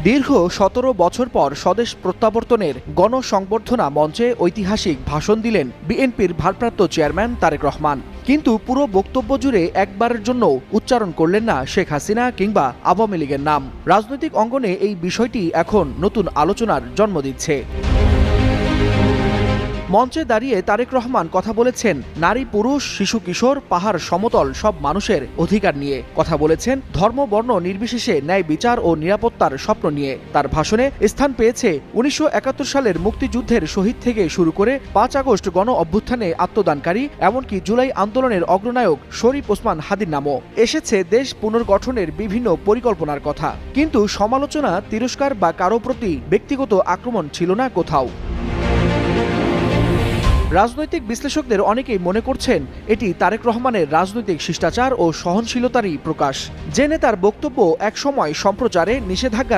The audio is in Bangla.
দীর্ঘ ১৭ বছর পর স্বদেশ প্রত্যাবর্তনের গণসংবর্ধনা মঞ্চে ঐতিহাসিক ভাষণ দিলেন বিএনপির ভারপ্রাপ্ত চেয়ারম্যান তারেক রহমান। কিন্তু পুরো বক্তব্য জুড়ে একবারের জন্য উচ্চারণ করলেন না শেখ হাসিনা কিংবা আওয়ামী লীগের নাম। রাজনৈতিক অঙ্গনে এই বিষয়টি এখন নতুন আলোচনার জন্ম দিচ্ছে। মঞ্চে দাঁড়িয়ে তারেক রহমান কথা বলেছেন নারী, পুরুষ, শিশু, কিশোর, পাহাড়, সমতল সব মানুষের অধিকার নিয়ে। কথা বলেছেন ধর্ম, বর্ণ নির্বিশেষে ন্যায় বিচার ও নিরাপত্তার স্বপ্ন নিয়ে। তার ভাষণে স্থান পেয়েছে ১৯৭১ সালের মুক্তিযুদ্ধের শহীদ থেকে শুরু করে ৫ আগস্ট গণ অভ্যুত্থানে আত্মদানকারী, এমনকি জুলাই আন্দোলনের অগ্রনায়ক শরীফ ওসমান হাদির নামও। এসেছে দেশ পুনর্গঠনের বিভিন্ন পরিকল্পনার কথা। কিন্তু সমালোচনা, তিরস্কার বা কারো প্রতি ব্যক্তিগত আক্রমণ ছিল না কোথাও। রাজনৈতিক বিশ্লেষকদের অনেকেই মনে করছেন এটি তারেক রহমানের রাজনৈতিক শিষ্টাচার ও সহনশীলতারই প্রকাশ। যে নেতার বক্তব্য একসময় সম্প্রচারে নিষেধাজ্ঞার